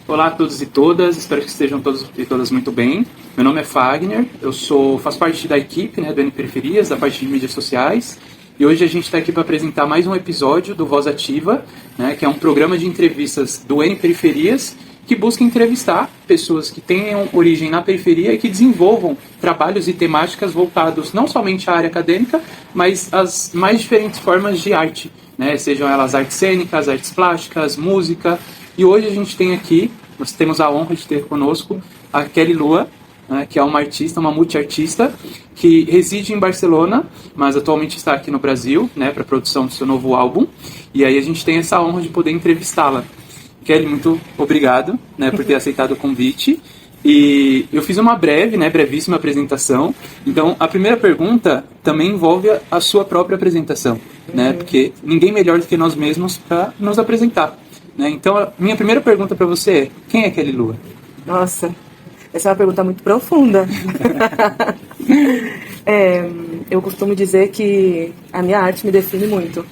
Olá a todos e todas, espero que estejam todos e todas muito bem. Meu nome é Fagner, faço parte da equipe, do N Periferias, da parte de mídias sociais. E hoje a gente está aqui para apresentar mais um episódio do Voz Ativa, que é um programa de entrevistas do N Periferias, que busca entrevistar pessoas que tenham origem na periferia e que desenvolvam trabalhos e temáticas voltados não somente à área acadêmica, mas às mais diferentes formas de arte, sejam elas artes cênicas, artes plásticas, música. E hoje a gente tem aqui, nós temos a honra de ter conosco a Kelly Lua, que é uma artista, uma multiartista, que reside em Barcelona, mas atualmente está aqui no Brasil, para a produção do seu novo álbum. E aí a gente tem essa honra de poder entrevistá-la. Kelly, muito obrigado, por ter aceitado o convite. E eu fiz uma brevíssima apresentação. Então, a primeira pergunta também envolve a sua própria apresentação, porque ninguém melhor do que nós mesmos para nos apresentar. Então, a minha primeira pergunta para você é: quem é Kelly Lua? Nossa, essa é uma pergunta muito profunda. Eu costumo dizer que a minha arte me define muito.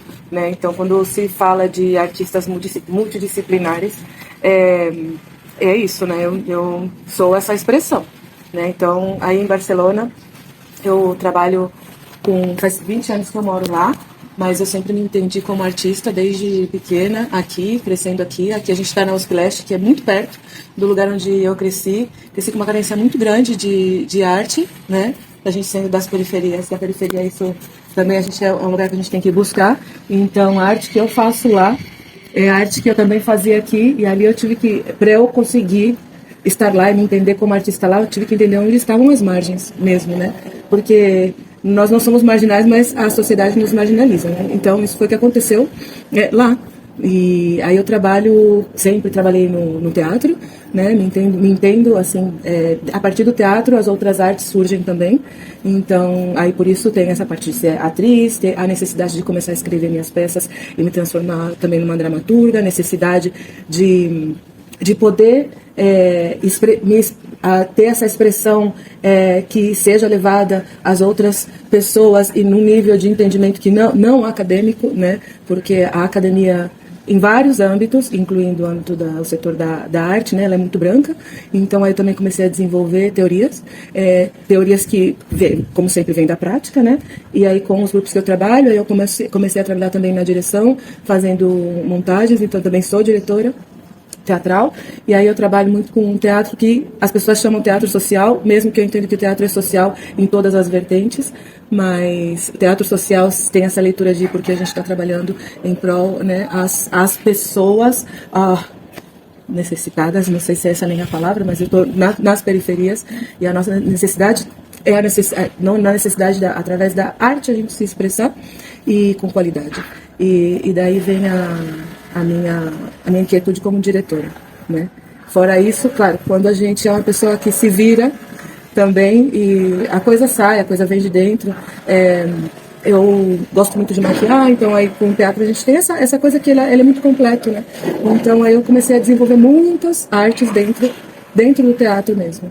Então, quando se fala de artistas multidisciplinares, é isso, eu sou essa expressão. Então, aí em Barcelona, eu trabalho faz 20 anos que eu moro lá, mas eu sempre me entendi como artista desde pequena, crescendo aqui. Aqui a gente está na USP-Leste, que é muito perto do lugar onde eu cresci. Cresci com uma carência muito grande de arte, a gente sendo das periferias. Da periferia, isso também é um lugar que a gente tem que buscar. Então, a arte que eu faço lá é a arte que eu também fazia aqui. E ali eu tive que, para eu conseguir estar lá e me entender como artista lá, eu tive que entender onde estavam as margens mesmo, Porque nós não somos marginais, mas a sociedade nos marginaliza, Então, isso foi o que aconteceu lá. E aí eu sempre trabalhei no teatro, me entendo assim, a partir do teatro as outras artes surgem também. Então, aí por isso tem essa parte de ser atriz, ter a necessidade de começar a escrever minhas peças e me transformar também numa dramaturga, a necessidade de poder ter essa expressão que seja levada às outras pessoas e num nível de entendimento que não acadêmico, porque a academia, em vários âmbitos, incluindo o âmbito do setor da arte, ela é muito branca. Então aí eu também comecei a desenvolver teorias que, como sempre, vêm da prática, E aí com os grupos que eu trabalho, aí eu comecei a trabalhar também na direção, fazendo montagens, então também sou diretora teatral, e aí eu trabalho muito com um teatro que as pessoas chamam teatro social, mesmo que eu entendo que o teatro é social em todas as vertentes, mas o teatro social tem essa leitura de porque a gente está trabalhando em prol, as pessoas necessitadas, não sei se é essa nem a palavra, mas eu estou nas periferias, e a nossa necessidade através da arte a gente se expressar e com qualidade. E daí vem a minha inquietude como diretora, Fora isso, claro, quando a gente é uma pessoa que se vira também e a coisa sai, a coisa vem de dentro. Eu gosto muito de maquiar, então aí com o teatro a gente tem essa coisa que ele é muito completo, Então aí eu comecei a desenvolver muitas artes dentro do teatro mesmo,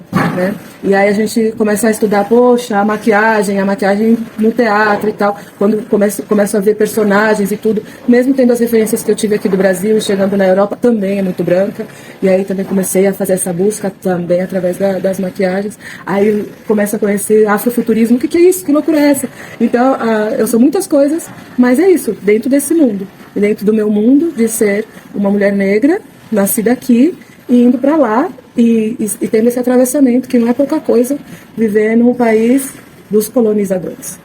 E aí a gente começa a estudar, a maquiagem no teatro e tal, quando começo a ver personagens e tudo, mesmo tendo as referências que eu tive aqui do Brasil, chegando na Europa, também é muito branca, e aí também comecei a fazer essa busca também através das maquiagens. Aí começo a conhecer afrofuturismo, o que é isso? Que loucura é essa? Então, eu sou muitas coisas, mas é isso, dentro desse mundo, e dentro do meu mundo de ser uma mulher negra, nascida aqui, e indo para lá, e tendo esse atravessamento, que não é pouca coisa, viver num país dos colonizadores,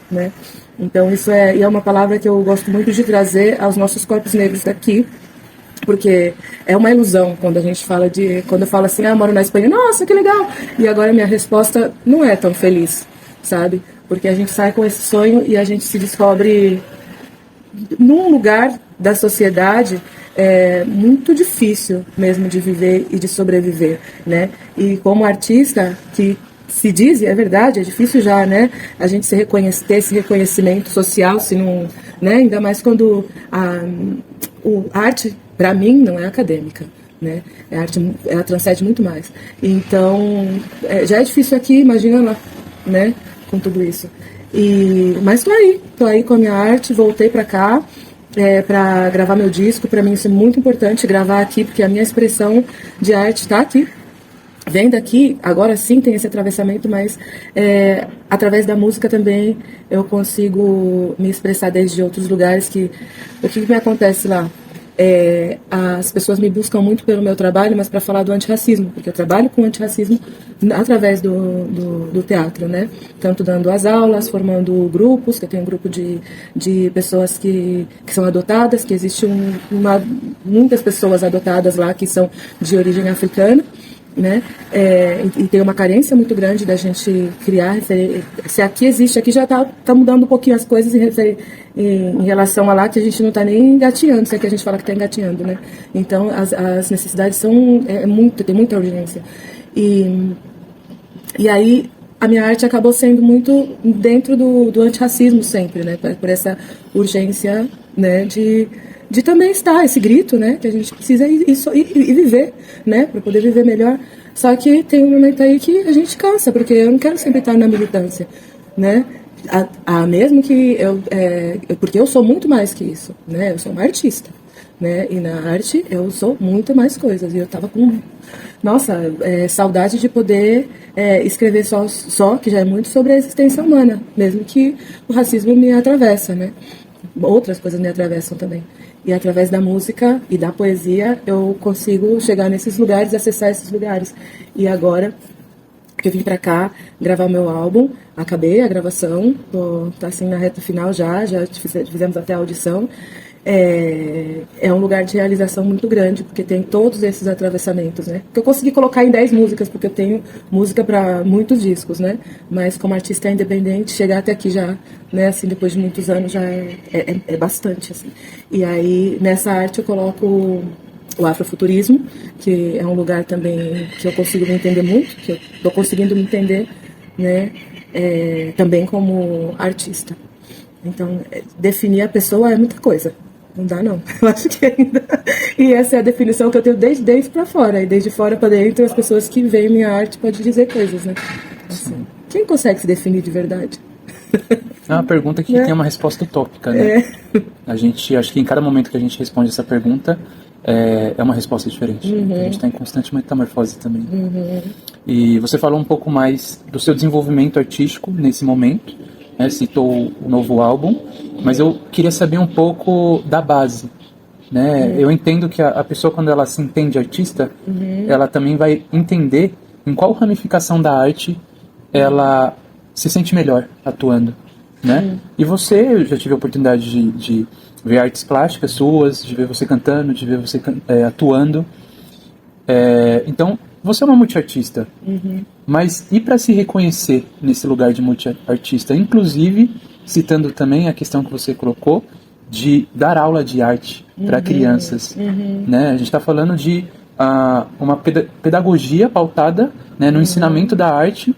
Então isso é uma palavra que eu gosto muito de trazer aos nossos corpos negros daqui, porque é uma ilusão quando a gente quando eu falo assim, eu moro na Espanha, nossa, que legal, e agora minha resposta não é tão feliz, sabe? Porque a gente sai com esse sonho e a gente se descobre num lugar da sociedade muito difícil mesmo de viver e de sobreviver, E como artista, que se diz, e é verdade, é difícil já, a gente ter esse reconhecimento social, se não, ainda mais quando a arte, para mim, não é acadêmica, A arte, ela transcende muito mais. Então, já é difícil aqui, imagina lá, com tudo isso. Mas tô aí com a minha arte, voltei para cá. para gravar meu disco. Para mim isso é muito importante, gravar aqui, porque a minha expressão de arte está aqui. Vem daqui, agora sim tem esse atravessamento, mas através da música também eu consigo me expressar desde outros lugares. O que me acontece lá? As pessoas me buscam muito pelo meu trabalho, mas para falar do antirracismo, porque eu trabalho com antirracismo através do teatro, né? Tanto dando as aulas, formando grupos, que eu tenho um grupo de pessoas que são adotadas, que existe muitas pessoas adotadas lá que são de origem africana, né? E tem uma carência muito grande da gente criar. Se aqui existe, aqui já tá mudando um pouquinho as coisas em relação a lá, que a gente não está nem engateando, se é que a gente fala que está engateando, né? Então as necessidades tem muita urgência. E aí a minha arte acabou sendo muito dentro do antirracismo sempre, né? Por essa urgência, né, de também estar, esse grito, né, que a gente precisa ir viver, né, para poder viver melhor. Só que tem um momento aí que a gente cansa, porque eu não quero sempre estar na militância, né, mesmo que porque eu sou muito mais que isso, né, eu sou uma artista, né, e na arte eu sou muito mais coisas, e eu tava com, saudade de poder escrever só, que já é muito sobre a existência humana, mesmo que o racismo me atravessa, né, outras coisas me atravessam também. E através da música e da poesia eu consigo chegar nesses lugares, acessar esses lugares. E agora que eu vim pra cá gravar meu álbum, acabei a gravação, tá assim na reta final já fizemos até a audição. É um lugar de realização muito grande, porque tem todos esses atravessamentos, né? Que eu consegui colocar em 10 músicas, porque eu tenho música para muitos discos, né? Mas como artista independente, chegar até aqui já, né? Assim, depois de muitos anos, já é bastante, assim. E aí, nessa arte, eu coloco o afrofuturismo, que é um lugar também que eu consigo me entender muito, que eu tô conseguindo me entender, né? Também como artista. Então, definir a pessoa é muita coisa. Não dá, não. Eu acho que ainda... E essa é a definição que eu tenho desde dentro para fora. E desde fora para dentro, as pessoas que veem minha arte podem dizer coisas, né? Assim, quem consegue se definir de verdade? É uma pergunta que tem uma resposta utópica, né? Acho que em cada momento que a gente responde essa pergunta, é uma resposta diferente. Uhum. A gente está em constante metamorfose também. Uhum. E você falou um pouco mais do seu desenvolvimento artístico nesse momento, né? Citou o novo álbum, mas eu queria saber um pouco da base, né? Eu entendo que a pessoa, quando ela se entende artista, ela também vai entender em qual ramificação da arte ela se sente melhor atuando, né? E eu já tive a oportunidade de ver artes plásticas suas, de ver você cantando, de ver você atuando. Então, você é uma multiartista, mas e para se reconhecer nesse lugar de multiartista, inclusive citando também a questão que você colocou de dar aula de arte para crianças, né? A gente está falando de uma pedagogia pautada, né, no ensinamento da arte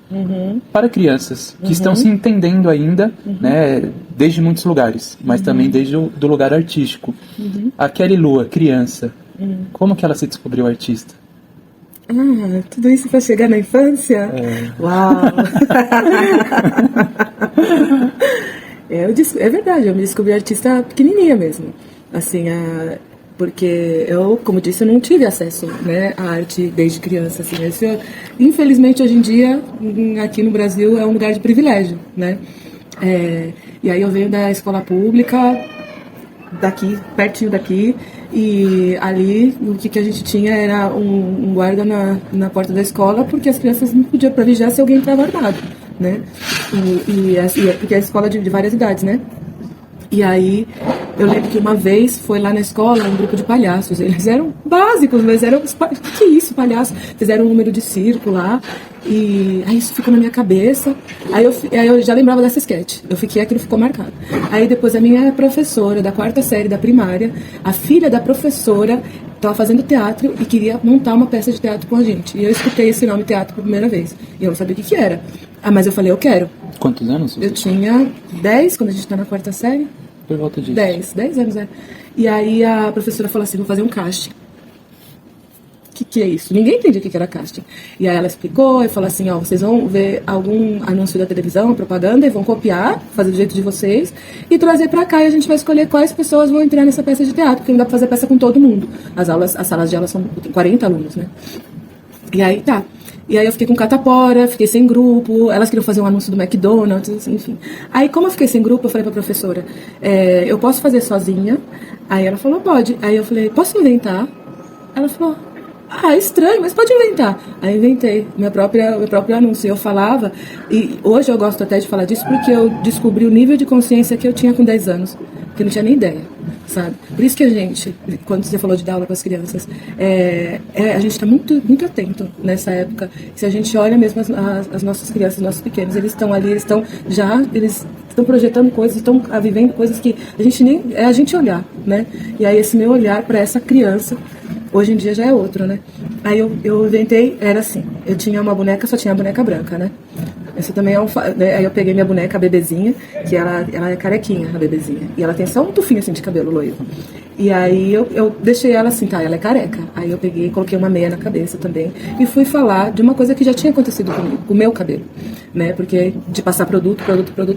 para crianças que estão se entendendo ainda, né, desde muitos lugares, mas também desde do lugar artístico. A Kelly Lua, criança, como que ela se descobriu artista? Tudo isso para chegar na infância? Uau! É verdade, eu me descobri artista pequenininha mesmo. Assim, porque eu, como disse, eu não tive acesso, né, à arte desde criança. Assim, infelizmente, hoje em dia, aqui no Brasil, é um lugar de privilégio, né? E aí eu venho da escola pública, daqui, pertinho daqui, e ali o que a gente tinha era um guarda na porta da escola, porque as crianças não podiam pra vigiar se alguém entrava armado, né? Porque é a escola de várias idades, né? E aí eu lembro que uma vez foi lá na escola um grupo de palhaços. Eles eram básicos, mas eram... Que isso, palhaço? Fizeram um número de circo lá. E aí isso ficou na minha cabeça. Aí eu já lembrava dessa sketch. Eu fiquei, aquilo ficou marcado. Aí depois a minha professora da 4ª série da primária, a filha da professora, estava fazendo teatro e queria montar uma peça de teatro com a gente. E eu escutei esse nome teatro pela primeira vez. E eu não sabia o que era. Mas eu falei, eu quero. Quantos anos? Eu tinha 10, quando a gente está na 4ª série. Por volta disso. 10 anos, E aí a professora falou assim, vou fazer um casting. que é isso? Ninguém entendia o que era casting. E aí ela explicou e falou assim, ó, vocês vão ver algum anúncio da televisão, propaganda, e vão copiar, fazer do jeito de vocês, e trazer pra cá, e a gente vai escolher quais pessoas vão entrar nessa peça de teatro, porque não dá pra fazer peça com todo mundo. As salas de aula são 40 alunos, né? E aí tá. E aí eu fiquei com catapora, fiquei sem grupo, elas queriam fazer um anúncio do McDonald's, enfim. Aí como eu fiquei sem grupo, eu falei pra professora, eu posso fazer sozinha? Aí ela falou, pode. Aí eu falei, posso inventar? Ela falou, estranho, mas pode inventar. Aí eu inventei meu próprio anúncio. Eu falava, e hoje eu gosto até de falar disso, porque eu descobri o nível de consciência que eu tinha com 10 anos, que eu não tinha nem ideia, sabe? Por isso que a gente, quando você falou de dar aula para as crianças, a gente está muito, muito atento nessa época. Se a gente olha mesmo as nossas crianças, os nossos pequenos, eles estão ali, eles estão projetando coisas, estão vivendo coisas que a gente nem é a gente olhar, né? E aí esse meu olhar para essa criança hoje em dia já é outro, né? Aí eu inventei, era assim, eu tinha uma boneca, só tinha a boneca branca, né? Esse também né? Aí eu peguei minha boneca, a bebezinha, que ela é carequinha, a bebezinha. E ela tem só um tufinho assim de cabelo loiro. E aí eu deixei ela assim, tá, ela é careca. Aí eu peguei e coloquei uma meia na cabeça também. E fui falar de uma coisa que já tinha acontecido comigo, com o meu cabelo, né? Porque de passar produto,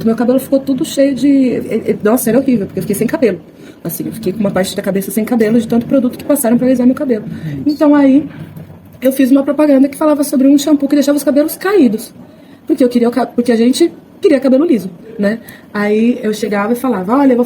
meu cabelo ficou tudo cheio de... Nossa, era horrível, porque eu fiquei sem cabelo. Assim, eu fiquei com uma parte da cabeça sem cabelo de tanto produto que passaram pra alisar meu cabelo. Então aí eu fiz uma propaganda que falava sobre um shampoo que deixava os cabelos caídos. Porque a gente queria cabelo liso, né? Aí eu chegava e falava, olha, eu vou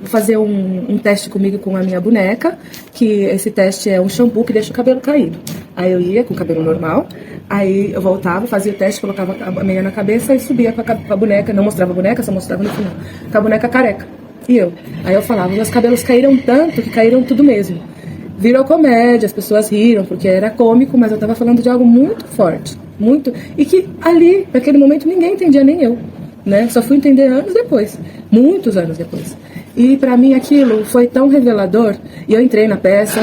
fazer um teste comigo com a minha boneca, que esse teste é um shampoo que deixa o cabelo caído. Aí eu ia com o cabelo normal, aí eu voltava, fazia o teste, colocava a meia na cabeça e subia com a boneca, não mostrava a boneca, só mostrava no final, com a boneca careca. E eu. Aí eu falava, meus cabelos caíram tanto que caíram tudo mesmo. Virou comédia, as pessoas riram, porque era cômico, mas eu tava falando de algo muito forte. Muito. E que ali, naquele momento, ninguém entendia, nem eu. Né? Só fui entender anos depois. Muitos anos depois. E pra mim aquilo foi tão revelador. E eu entrei na peça.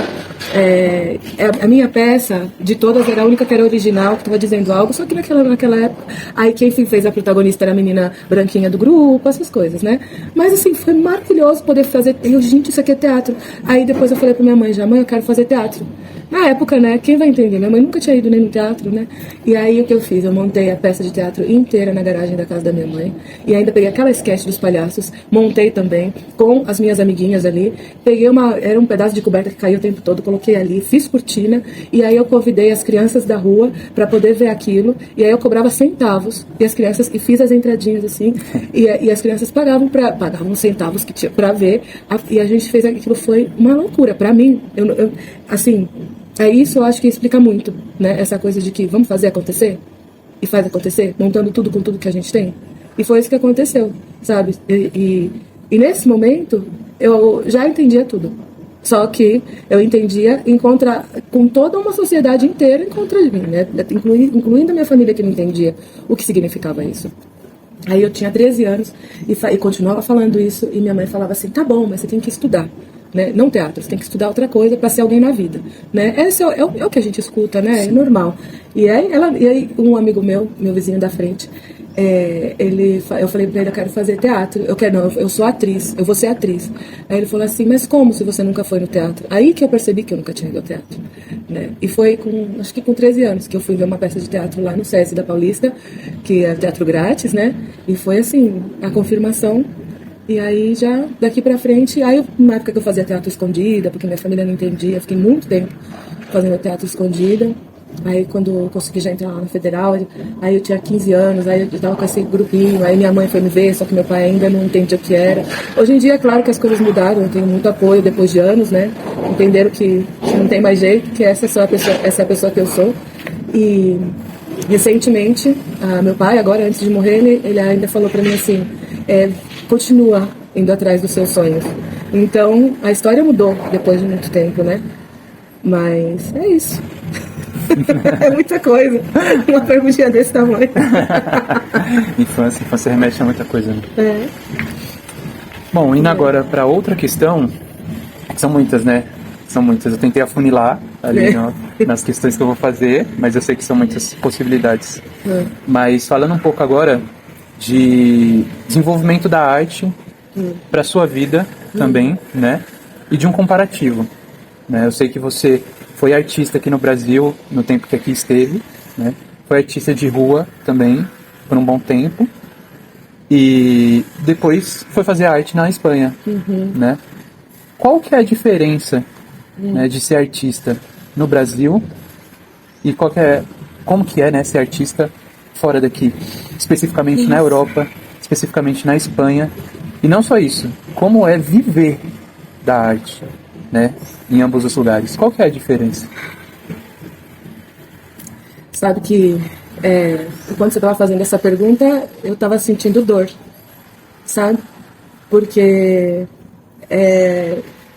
A minha peça, de todas, era a única que era original, que estava dizendo algo, só que naquela época, aí quem fez a protagonista era a menina branquinha do grupo, essas coisas, né? Mas assim, foi maravilhoso poder fazer. Gente, isso aqui é teatro. Aí depois eu falei pra minha mãe, mãe, eu quero fazer teatro. Na época, né? Quem vai entender? Minha mãe nunca tinha ido nem no teatro, né? E aí o que eu fiz? Eu montei a peça de teatro inteira na garagem da casa da minha mãe. E ainda peguei aquela sketch dos palhaços, montei também com as minhas amiguinhas ali. Era um pedaço de coberta que caiu o tempo todo, coloquei ali, fiz cortina. E aí eu convidei as crianças da rua para poder ver aquilo. E aí eu cobrava centavos. E as crianças, e fiz as entradinhas assim. E as crianças pagavam centavos que tinha para ver. E a gente fez aquilo, foi uma loucura. Para mim, assim. Isso eu acho que explica muito, né? Essa coisa de que vamos fazer acontecer e faz acontecer, montando tudo com tudo que a gente tem. E foi isso que aconteceu, sabe? E nesse momento eu já entendia tudo. Só que eu entendia com toda uma sociedade inteira em contra de mim, né? Incluindo a minha família que não entendia o que significava isso. Aí eu tinha 13 anos e continuava falando isso, e minha mãe falava assim, tá bom, mas você tem que estudar. Né? Não teatro, você tem que estudar outra coisa para ser alguém na vida, né? Esse é o que a gente escuta, né? É normal. E aí um amigo meu vizinho da frente, eu falei pra ele, eu quero fazer teatro. Eu sou atriz, eu vou ser atriz. Aí ele falou assim, mas como se você nunca foi no teatro? Aí que eu percebi que eu nunca tinha ido ao teatro, né? E foi acho que com 13 anos que eu fui ver uma peça de teatro lá no SESI da Paulista, que é teatro grátis, né? E foi assim, a confirmação. E aí já daqui pra frente, na época que eu fazia teatro escondida, porque minha família não entendia, fiquei muito tempo fazendo teatro escondida. Aí quando eu consegui já entrar lá na Federal, aí eu tinha 15 anos, aí eu tava com esse grupinho, aí minha mãe foi me ver, só que meu pai ainda não entendia o que era. Hoje em dia é claro que as coisas mudaram, eu tenho muito apoio depois de anos, né? Entenderam que não tem mais jeito, que essa é a pessoa que eu sou. E recentemente, meu pai, agora antes de morrer, ele ainda falou pra mim assim, continua indo atrás dos seus sonhos. Então, a história mudou depois de muito tempo, né? Mas é isso. É muita coisa. Uma perguntinha desse tamanho. Infância remete a muita coisa, né? Bom, indo agora para outra questão, são muitas, né? São muitas. Eu tentei afunilar ali nas questões que eu vou fazer, mas eu sei que são muitas possibilidades. Mas falando um pouco agora de desenvolvimento da arte para a sua vida também, né? E de um comparativo, né? Eu sei que você foi artista aqui no Brasil no tempo que aqui esteve, né? Foi artista de rua também por um bom tempo e depois foi fazer arte na Espanha, né? Qual que é a diferença, né, de ser artista no Brasil e como que é, né, ser artista fora daqui, especificamente na Europa, especificamente na Espanha, e não só isso, como é viver da arte, né, em ambos os lugares? Qual que é a diferença? Sabe que quando você estava fazendo essa pergunta, eu estava sentindo dor, sabe? Porque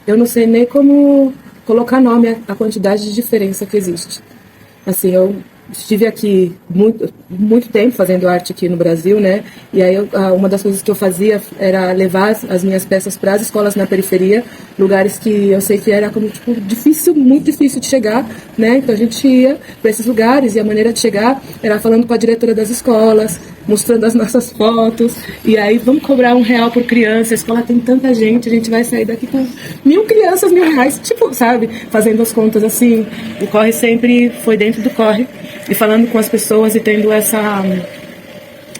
eu não sei nem como colocar nome à quantidade de diferença que existe. Assim, eu estive aqui muito tempo fazendo arte aqui no Brasil, né? E aí uma das coisas que eu fazia era levar as minhas peças para as escolas na periferia, lugares que eu sei que era como tipo muito difícil de chegar, né? Então a gente ia para esses lugares e a maneira de chegar era falando com a diretora das escolas, mostrando as nossas fotos, e aí vamos cobrar R$1 por criança, a escola tem tanta gente, a gente vai sair daqui com 1.000 crianças, R$1.000, tipo, sabe? Fazendo as contas assim. O corre sempre foi dentro do corre, e falando com as pessoas e tendo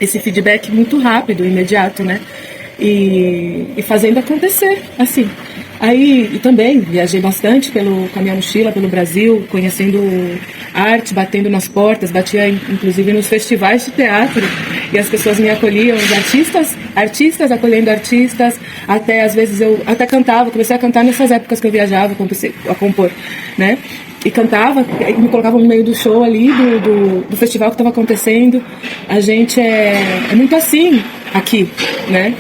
esse feedback muito rápido, imediato, né? E fazendo acontecer, assim. Aí, e também viajei bastante com a minha mochila pelo Brasil, conhecendo arte, batendo nas portas, batia inclusive nos festivais de teatro, e as pessoas me acolhiam, os artistas acolhendo artistas, até às vezes eu até cantava, comecei a cantar nessas épocas que eu viajava, comecei a compor, né? E cantava, me colocava no meio do show ali, do festival que estava acontecendo. A gente é muito assim aqui, né?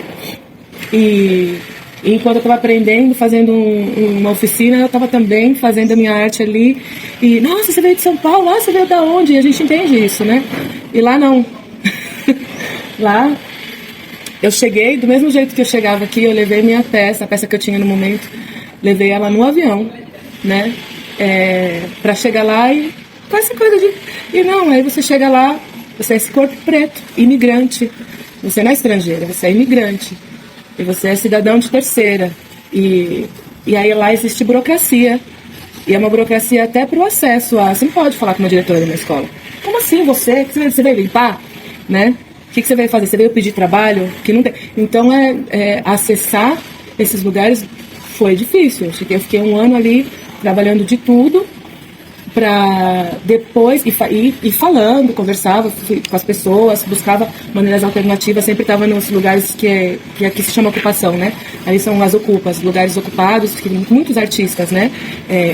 E enquanto eu estava aprendendo, fazendo uma oficina, eu estava também fazendo a minha arte ali. E, nossa, você veio de São Paulo? Nossa, você veio da onde? E a gente entende isso, né? E lá não. Lá, eu cheguei, do mesmo jeito que eu chegava aqui, eu levei minha peça, a peça que eu tinha no momento, levei ela no avião, né? Pra chegar lá e com essa coisa de... E não, aí você chega lá, você é esse corpo preto, imigrante. Você não é estrangeira, você é imigrante. E você é cidadão de terceira. E aí lá existe burocracia. E é uma burocracia até para o acesso a... Você não pode falar com uma diretora na escola. Como assim você? Você veio limpar? Né? O que você veio fazer? Você veio pedir trabalho? Que não tem. Então, acessar esses lugares foi difícil. Eu fiquei 1 ano ali trabalhando de tudo para depois ir falando, conversava com as pessoas, buscava maneiras alternativas, sempre estava nos lugares que aqui se chama ocupação, né? Aí são as ocupas, lugares ocupados, que muitos artistas, né,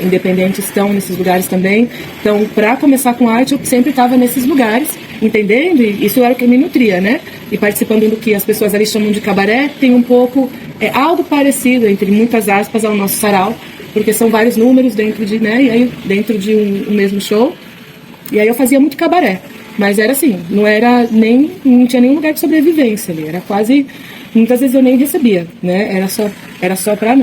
independentes estão nesses lugares também. Então, para começar com arte, eu sempre estava nesses lugares, entendendo, e isso era o que me nutria, né? E participando do que as pessoas ali chamam de cabaré, tem um pouco, algo parecido, entre muitas aspas, ao nosso sarau, porque são vários números dentro de, né, e aí dentro de um mesmo show. E aí eu fazia muito cabaré, mas era assim, não tinha nenhum lugar de sobrevivência ali, era quase, muitas vezes eu nem recebia, né, era só para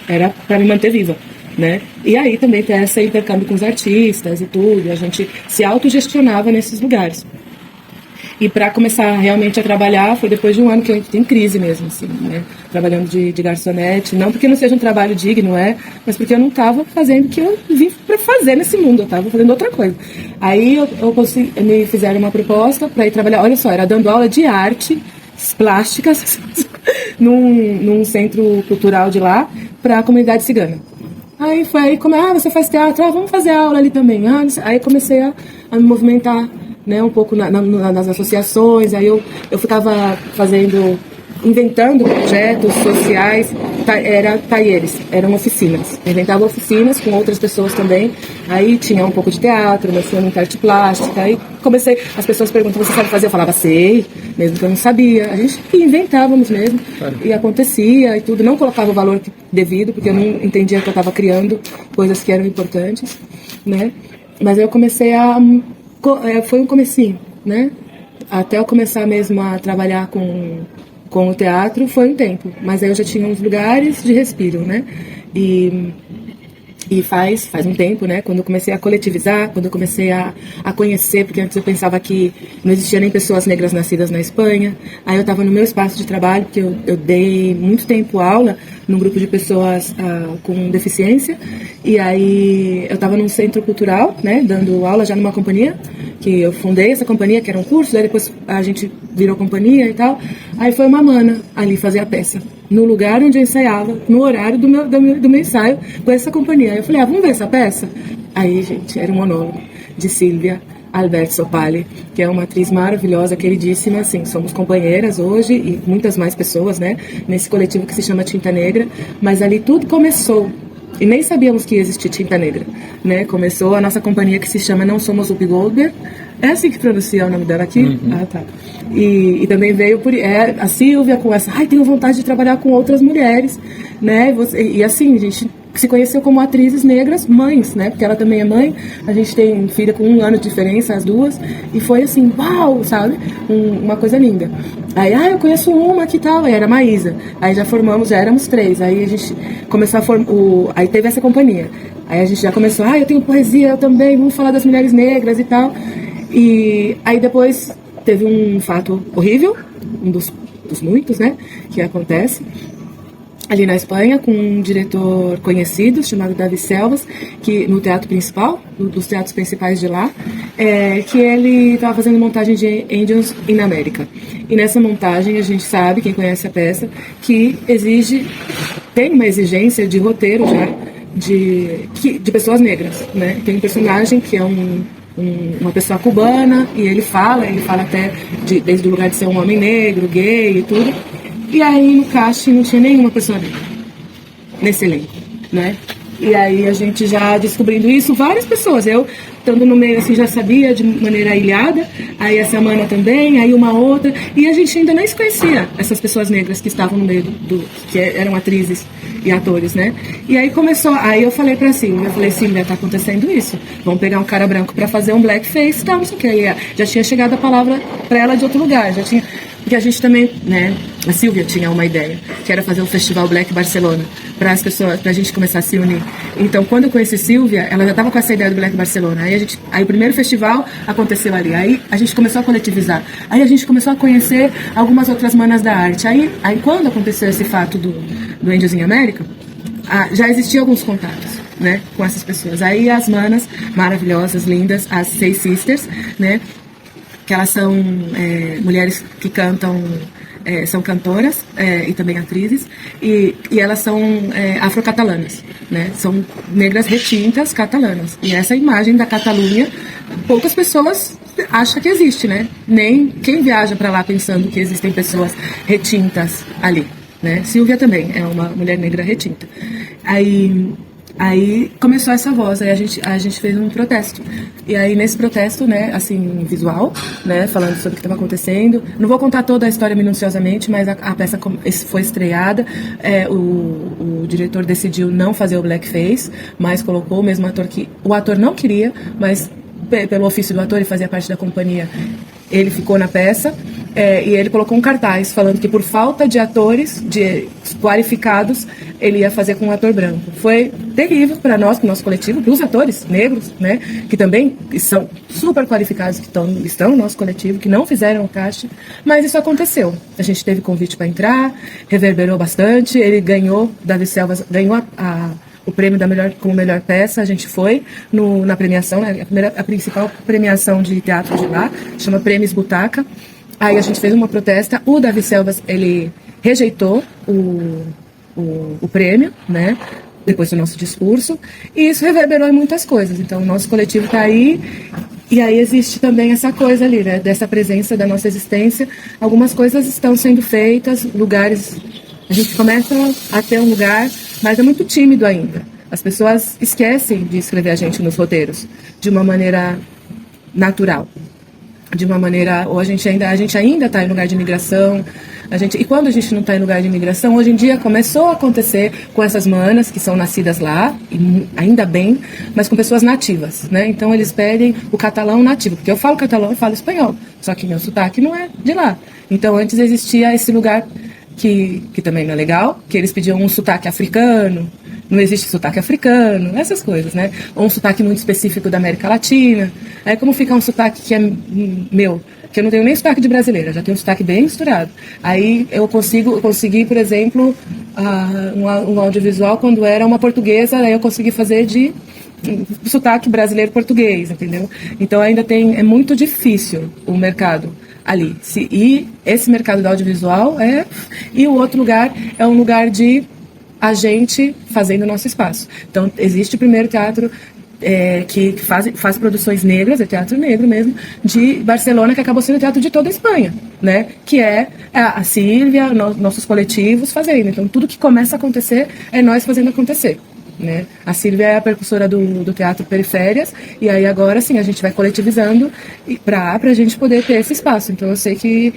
era para me manter viva, né. E aí também tem esse intercâmbio com os artistas e tudo, a gente se autogestionava nesses lugares. E para começar realmente a trabalhar foi depois de 1 ano que eu entrei em crise mesmo, assim, né? Trabalhando de garçonete, não porque não seja um trabalho digno, mas porque eu não estava fazendo o que eu vim para fazer nesse mundo, eu estava fazendo outra coisa. Aí me fizeram uma proposta para ir trabalhar, olha só, era dando aula de arte plásticas num centro cultural de lá para a comunidade cigana. Aí foi aí, você faz teatro? Vamos fazer aula ali também. Aí comecei a me movimentar, né, um pouco nas associações. Aí eu ficava inventando projetos sociais, eram oficinas. Eu inventava oficinas com outras pessoas também. Aí tinha um pouco de teatro, mexia muita arte plástica. Aí as pessoas perguntam, você sabe fazer? Eu falava, sei, mesmo que eu não sabia. A gente inventávamos mesmo, e acontecia e tudo. Não colocava o valor devido, porque eu não entendia que eu estava criando coisas que eram importantes, né? Mas eu comecei foi um comecinho, né? Até eu começar mesmo a trabalhar com o teatro foi um tempo, mas aí eu já tinha uns lugares de respiro, né? E E faz um tempo, né, quando eu comecei a coletivizar, quando eu comecei a conhecer, porque antes eu pensava que não existia nem pessoas negras nascidas na Espanha. Aí eu estava no meu espaço de trabalho, porque eu dei muito tempo aula num grupo de pessoas com deficiência, e aí eu estava num centro cultural, né, dando aula já numa companhia, que eu fundei essa companhia, que era um curso, daí depois a gente virou companhia e tal. Aí foi uma mana ali fazer a peça, no lugar onde eu ensaiava, no horário do meu ensaio, com essa companhia. Aí eu falei, vamos ver essa peça? Aí, gente, era um monólogo de Silvia Alberto Sopali, que é uma atriz maravilhosa, queridíssima, assim, somos companheiras hoje, e muitas mais pessoas, né, nesse coletivo que se chama Tinta Negra, mas ali tudo começou. E nem sabíamos que ia existir Tinta Negra, né? Começou a nossa companhia que se chama Não Somos Whoopi Goldberg. É assim que pronuncia o nome dela aqui? Uhum. Ah, tá. E também veio a Silvia com essa, tenho vontade de trabalhar com outras mulheres, né? E assim, a gente se conheceu como atrizes negras, mães, né? Porque ela também é mãe, a gente tem filha com 1 ano de diferença, as duas, e foi assim, uau, sabe? Uma coisa linda. Aí, eu conheço uma que tal, aí era a Maísa. Aí já éramos 3, aí a gente começou aí teve essa companhia. Aí a gente já começou, eu tenho poesia, eu também, vamos falar das mulheres negras e tal. E aí depois teve um fato horrível, um dos muitos, né, que acontece ali na Espanha, com um diretor conhecido, chamado Davi Selvas, que no teatro principal, dos teatros principais de lá, que ele estava fazendo montagem de Angels in America. E nessa montagem a gente sabe, quem conhece a peça, que tem uma exigência de roteiro já, de pessoas negras, né? Tem um personagem que é uma pessoa cubana, e ele fala até desde o lugar de ser um homem negro, gay e tudo. E aí no casting não tinha nenhuma pessoa negra nesse elenco, né? E aí a gente já descobrindo isso, várias pessoas, eu estando no meio assim já sabia de maneira ilhada, aí a Samana também, aí uma outra, e a gente ainda nem se conhecia, essas pessoas negras que estavam no meio que eram atrizes e atores, né? E aí aí eu falei pra Silvia, tá acontecendo isso, vamos pegar um cara branco pra fazer um blackface, tal, não sei o que, aí já tinha chegado a palavra pra ela de outro lugar, porque a gente também, né, a Silvia tinha uma ideia, que era fazer um festival Black Barcelona, para as pessoas, pra gente começar a se unir. Então, quando eu conheci Silvia, ela já estava com essa ideia do Black Barcelona. Aí o primeiro festival aconteceu ali. Aí a gente começou a coletivizar. Aí a gente começou a conhecer algumas outras manas da arte. Aí quando aconteceu esse fato do Angels in America, já existiam alguns contatos, né, com essas pessoas. Aí as manas maravilhosas, lindas, as Seis Sisters, né, que elas são mulheres que cantam, são cantoras e também atrizes, e elas são afrocatalanas, né? São negras retintas catalanas. E essa imagem da Catalunha, poucas pessoas acham que existe, né? Nem quem viaja para lá pensando que existem pessoas retintas ali, né? Silvia também é uma mulher negra retinta. Aí começou essa voz, aí a gente fez um protesto. E aí nesse protesto, né, assim, visual, né, falando sobre o que estava acontecendo. Não vou contar toda a história minuciosamente, mas a peça foi estreada. O diretor decidiu não fazer o blackface, mas colocou o mesmo ator que o ator não queria, mas pelo ofício do ator, ele fazia parte da companhia, ele ficou na peça. E ele colocou um cartaz falando que por falta de atores qualificados, ele ia fazer com um ator branco. Foi terrível para nós, para o nosso coletivo, para os atores negros, né, que também são super qualificados, que estão no nosso coletivo, que não fizeram o casting, mas isso aconteceu. A gente teve convite para entrar, reverberou bastante, ele ganhou, Davi Selvas ganhou o prêmio como melhor peça. A gente foi na premiação, né, a principal premiação de teatro de lá, chama Prêmios Butaca. Aí a gente fez uma protesta, o Davi Selvas, ele rejeitou o prêmio, né, depois do nosso discurso, e isso reverberou em muitas coisas. Então o nosso coletivo está aí, e aí existe também essa coisa ali, né, dessa presença da nossa existência. Algumas coisas estão sendo feitas, lugares, a gente começa a ter um lugar, mas é muito tímido ainda. As pessoas esquecem de escrever a gente nos roteiros de uma maneira natural. De uma maneira, ou a gente ainda está em lugar de imigração, e quando a gente não está em lugar de imigração, hoje em dia começou a acontecer com essas manas que são nascidas lá, e ainda bem, mas com pessoas nativas, né? Então eles pedem o catalão nativo, porque eu falo catalão e falo espanhol, só que meu sotaque não é de lá. Então antes existia esse lugar que também não é legal, que eles pediam um sotaque africano, Não existe sotaque africano, essas coisas, né? Ou um sotaque muito específico da América Latina. Aí como fica um sotaque que é meu, que eu não tenho nem sotaque de brasileira, já tenho um sotaque bem misturado. Aí eu consegui, por exemplo, um audiovisual quando era uma portuguesa, aí eu consegui fazer de sotaque brasileiro-português, entendeu? Então ainda é muito difícil o mercado ali. E esse mercado do audiovisual e o outro lugar é um lugar de a gente fazendo o nosso espaço. Então, existe o primeiro teatro que faz produções negras, é teatro negro mesmo, de Barcelona, que acabou sendo o teatro de toda a Espanha, né? Que é a Sílvia, nossos coletivos fazendo. Então, tudo que começa a acontecer é nós fazendo acontecer, né? A Sílvia é a percussora do Teatro Periférias, e aí agora sim a gente vai coletivizando para a gente poder ter esse espaço. Então, eu sei que,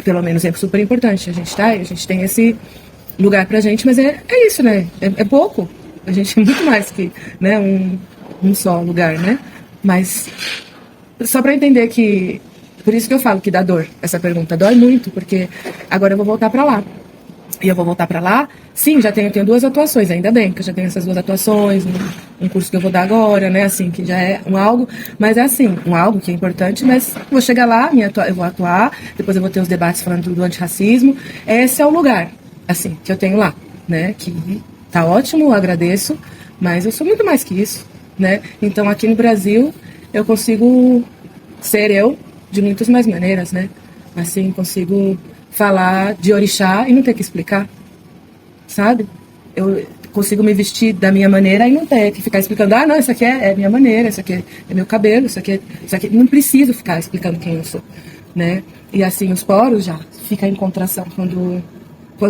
pelo menos, é super importante. A gente tem esse lugar pra gente, mas é isso, né? É pouco. A gente é muito mais que, né, um só lugar, né? Mas só pra entender que... Por isso que eu falo que dá dor, essa pergunta. Dói muito, porque agora eu vou voltar pra lá. E eu vou voltar pra lá, sim, já tenho 2 atuações, ainda bem que eu já tenho essas 2 atuações, um curso que eu vou dar agora, né, assim, que já é algo, mas é assim, algo que é importante, mas vou chegar lá, eu vou atuar, depois eu vou ter os debates falando do antirracismo, esse é o lugar, assim, que eu tenho lá, né, que tá ótimo, eu agradeço, mas eu sou muito mais que isso, né, então aqui no Brasil eu consigo ser eu de muitas mais maneiras, né, assim, consigo falar de orixá e não ter que explicar, sabe? Eu consigo me vestir da minha maneira e não ter que ficar explicando, não, isso aqui é minha maneira, isso aqui é meu cabelo, isso aqui, não preciso ficar explicando quem eu sou, né? E assim, os poros já ficam em contração quando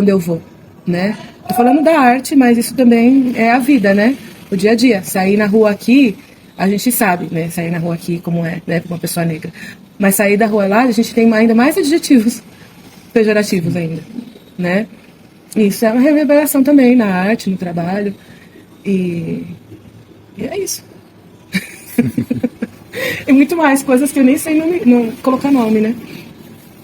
eu vou, né? Tô falando da arte, mas isso também é a vida, né? O dia a dia, sair na rua aqui, a gente sabe, né? Sair na rua aqui como é, né? Para uma pessoa negra. Mas sair da rua lá, a gente tem ainda mais adjetivos pejorativos ainda, né? Isso é uma reverberação também na arte, no trabalho, e é isso. E muito mais, coisas que eu nem sei colocar nome, né?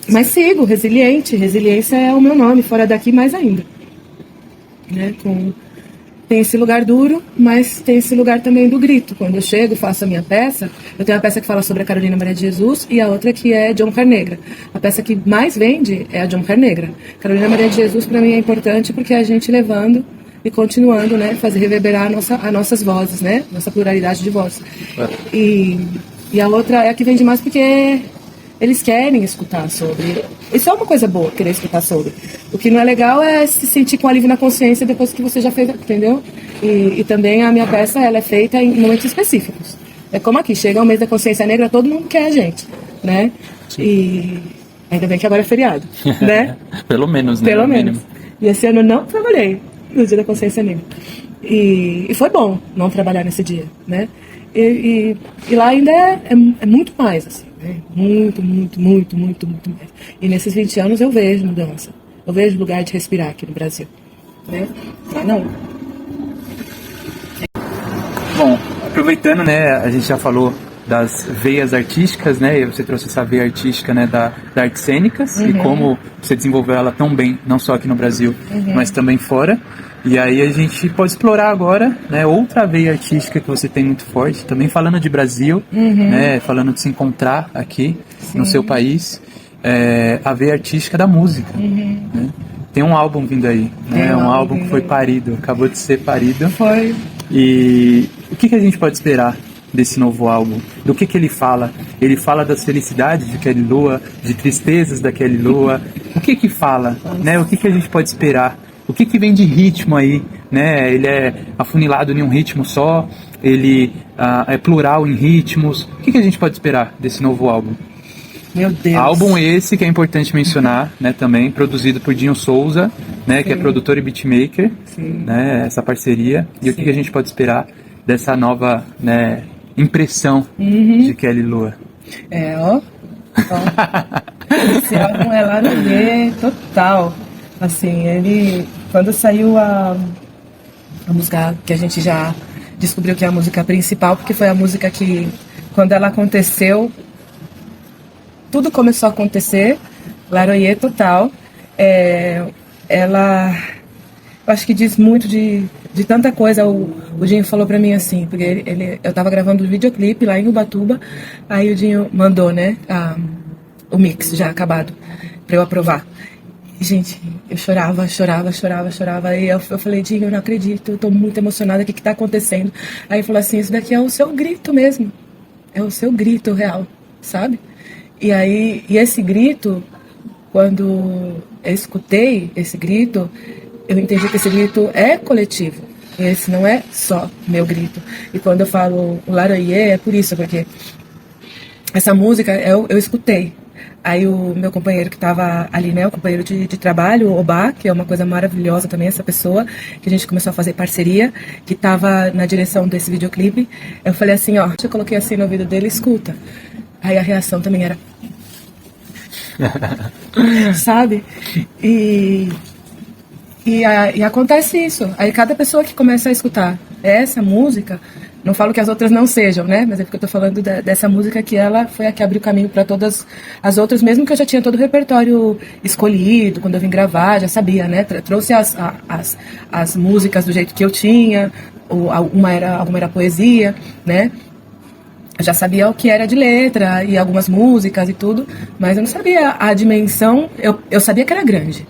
Mas sigo, resiliente, resiliência é o meu nome, fora daqui mais ainda, né? Tem esse lugar duro, mas tem esse lugar também do grito. Quando eu chego, faço a minha peça, eu tenho uma peça que fala sobre a Carolina Maria de Jesus e a outra que é John Carnegra. A peça que mais vende é a John Carnegra. Carolina Maria de Jesus, para mim, é importante porque é a gente levando e continuando, né, fazer reverberar as nossas vozes, né, nossa pluralidade de vozes. E a outra é a que vende mais porque eles querem escutar sobre. Isso é uma coisa boa, querer escutar sobre. O que não é legal é se sentir com alívio na consciência depois que você já fez, entendeu? E também a minha peça, ela é feita em momentos específicos. É como aqui, chega o mês da consciência negra, todo mundo quer a gente, né? Sim. E ainda bem que agora é feriado, né? Pelo menos, né? Pelo menos. E esse ano eu não trabalhei no dia da consciência negra. E foi bom não trabalhar nesse dia, né? E lá ainda é muito mais, assim. Muito, muito, muito, muito, muito mais. E nesses 20 anos eu vejo mudança. Eu vejo lugar de respirar aqui no Brasil, né? Não. Bom, aproveitando, né, a gente já falou das veias artísticas, né, e você trouxe essa veia artística, né, da artes cênicas, e como você desenvolveu ela tão bem, não só aqui no Brasil, mas também fora. E aí a gente pode explorar agora, né, outra veia artística que você tem muito forte, também falando de Brasil, né, falando de se encontrar aqui no seu país, a veia artística da música. Né? Tem um álbum vindo aí, né, um álbum que foi parido, acabou de ser parido. Foi. E o que a gente pode esperar desse novo álbum? Do que ele fala? Ele fala das felicidades de Kelly Lua, de tristezas da Kelly Lua. O que fala? Né? O que a gente pode esperar? O que vem de ritmo aí, né? Ele é afunilado em um ritmo só, ele é plural em ritmos. O que a gente pode esperar desse novo álbum? Meu Deus. Álbum esse que é importante mencionar, né, também, produzido por Dinho Souza, né, que é produtor e beatmaker, né, essa parceria. E o que a gente pode esperar dessa nova, né, impressão de Kelly Lua? Esse álbum é lá no meio total. Assim, ele, quando saiu a música que a gente já descobriu que é a música principal, porque foi a música que, quando ela aconteceu, tudo começou a acontecer, Laroyer total. Ela eu acho que diz muito de tanta coisa. O Dinho falou pra mim assim, porque eu tava gravando um videoclipe lá em Ubatuba, aí o Dinho mandou, né, o mix já acabado, pra eu aprovar. E, gente, eu chorava. E eu falei, Dinho, eu não acredito, eu tô muito emocionada, o que tá acontecendo? Aí ele falou assim, isso daqui é o seu grito mesmo, é o seu grito real, sabe? E aí, esse grito, quando eu escutei esse grito, eu entendi que esse grito é coletivo. Esse não é só meu grito. E quando eu falo o Laroie, é por isso, porque essa música eu escutei. Aí o meu companheiro que estava ali, né, o companheiro de trabalho, o Obá, que é uma coisa maravilhosa também, essa pessoa, que a gente começou a fazer parceria, que estava na direção desse videoclipe, eu falei assim, ó, eu coloquei assim no ouvido dele, escuta. Aí a reação também era... sabe? E acontece isso. Aí cada pessoa que começa a escutar essa música, não falo que as outras não sejam, né? Mas é porque eu tô falando dessa música que ela foi a que abriu o caminho para todas as outras, mesmo que eu já tinha todo o repertório escolhido, quando eu vim gravar, já sabia, né? Trouxe as músicas do jeito que eu tinha, alguma era poesia, né? Eu já sabia o que era de letra e algumas músicas e tudo, mas eu não sabia a dimensão, eu sabia que era grande.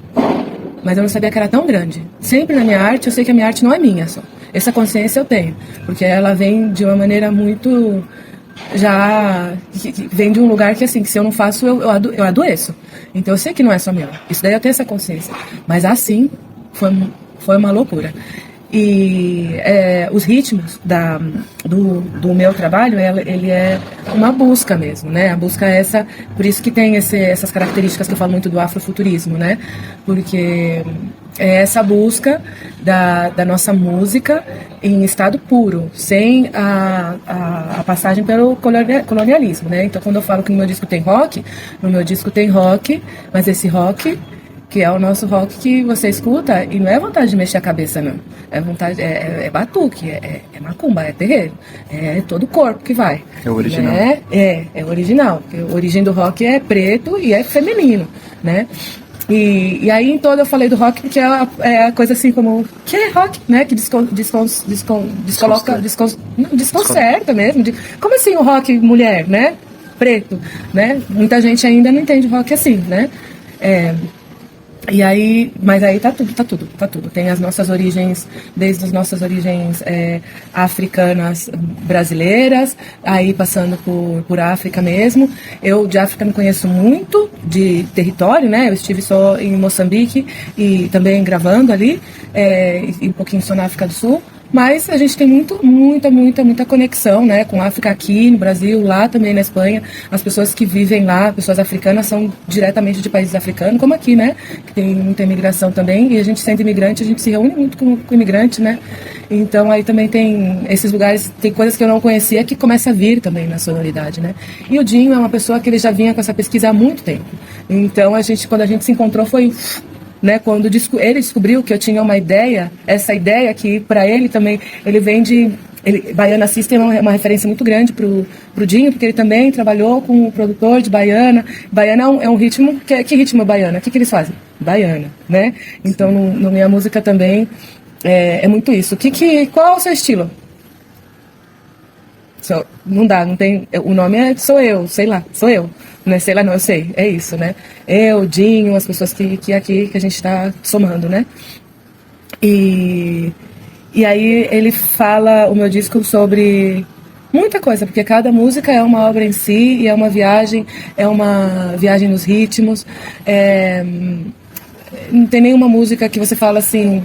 Mas eu não sabia que era tão grande. Sempre na minha arte, eu sei que a minha arte não é minha só. Essa consciência eu tenho. Porque ela vem de uma maneira muito... que vem de um lugar que, assim, que se eu não faço, eu adoeço. Então eu sei que não é só meu. Isso daí eu tenho essa consciência. Mas assim, foi uma loucura. E os ritmos do meu trabalho, ele é uma busca mesmo, né? A busca é essa, por isso que tem essas características que eu falo muito do afrofuturismo, né? Porque é essa busca da nossa música em estado puro, sem a passagem pelo colonialismo, né? Então, quando eu falo que no meu disco tem rock, mas esse rock... que é o nosso rock que você escuta e não é vontade de mexer a cabeça, não. É vontade, é batuque, é macumba, é terreiro, é todo o corpo que vai. É o original. Né? É o original. A origem do rock é preto e é feminino, né? E aí em todo eu falei do rock porque é a coisa assim como, que é rock, né? Que desconcerta mesmo. Como assim o rock mulher, né? Preto, né? Muita gente ainda não entende rock assim, né? E aí, mas aí tá tudo. Tem as nossas origens, desde as nossas origens africanas brasileiras, aí passando por África mesmo. Eu de África não conheço muito de território, né? Eu estive só em Moçambique e também gravando ali, e um pouquinho só na África do Sul. Mas a gente tem muita conexão, né, com a África aqui no Brasil, lá também na Espanha. As pessoas que vivem lá, pessoas africanas, são diretamente de países africanos, como aqui, né, que tem muita imigração também. E a gente, sendo imigrante, a gente se reúne muito com imigrante, né. Então aí também tem esses lugares, tem coisas que eu não conhecia que começa a vir também na sonoridade, né. E o Dinho é uma pessoa que ele já vinha com essa pesquisa há muito tempo. Então quando a gente se encontrou foi... né, quando ele descobriu que eu tinha uma ideia, essa ideia que para ele também, ele vem Baiana System é uma referência muito grande pro Dinho, porque ele também trabalhou com o produtor de baiana. Baiana é um ritmo, que ritmo é baiana? O que eles fazem? Baiana, né? Então, na minha música também é muito isso. Qual é o seu estilo? Não dá, não tem, o nome sou eu, sei lá, sou eu. Não é sei lá, não, eu sei, é isso, né? Eu, Dinho, as pessoas que aqui que a gente está somando, né? E aí ele fala o meu disco sobre muita coisa, porque cada música é uma obra em si e é uma viagem nos ritmos. Não tem nenhuma música que você fala assim,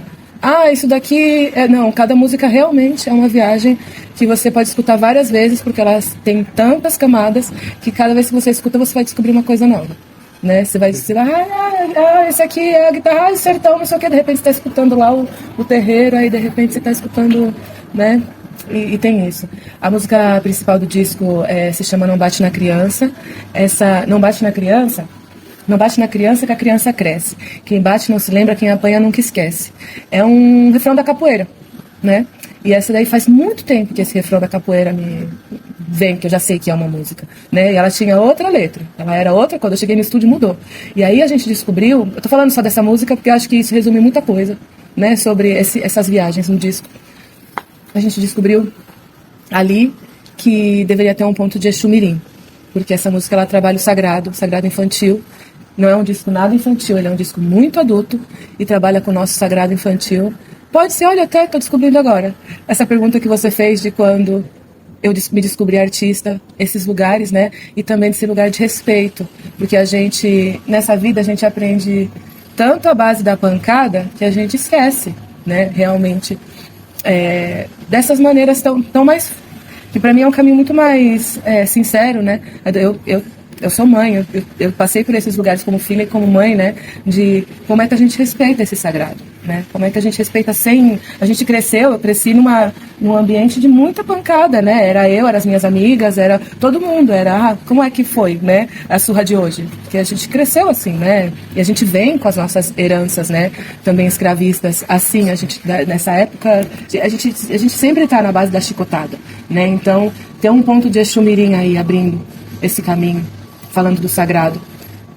isso daqui... Não, cada música realmente é uma viagem que você pode escutar várias vezes, porque elas têm tantas camadas que cada vez que você escuta, você vai descobrir uma coisa nova, né? Você vai dizer, esse aqui é a guitarra, sertão, não sei o que, de repente você está escutando lá o terreiro, aí de repente você está escutando, né? E tem isso. A música principal do disco se chama Não Bate na Criança. Essa Não Bate na Criança... Não bate na criança que a criança cresce. Quem bate não se lembra, quem apanha nunca esquece. É um refrão da capoeira, né? E essa daí faz muito tempo que esse refrão da capoeira me vem, que eu já sei que é uma música, né? E ela tinha outra letra. Ela era outra, quando eu cheguei no estúdio mudou. E aí a gente descobriu... Eu tô falando só dessa música porque eu acho que isso resume muita coisa, né, sobre essas viagens no disco. A gente descobriu ali que deveria ter um ponto de Exu Mirim, porque essa música ela trabalha o sagrado infantil. Não é um disco nada infantil, ele é um disco muito adulto e trabalha com o nosso sagrado infantil. Pode ser, olha, até estou descobrindo agora. Essa pergunta que você fez de quando eu me descobri artista, esses lugares, né? E também desse lugar de respeito, porque a gente, nessa vida, a gente aprende tanto a base da pancada que a gente esquece, né? Realmente, dessas maneiras tão mais... que para mim é um caminho muito mais sincero, né? Eu sou mãe, eu passei por esses lugares como filha e como mãe, né? De como é que a gente respeita esse sagrado, né? Como é que a gente respeita sem... A gente eu cresci num ambiente de muita pancada, né? Eram as minhas amigas, era todo mundo, como é que foi, né? A surra de hoje. Porque a gente cresceu assim, né? E a gente vem com as nossas heranças, né? Também escravistas, assim, a gente, nessa época, a gente sempre está na base da chicotada, né? Então, tem um ponto de Exu Mirim aí abrindo esse caminho, falando do sagrado.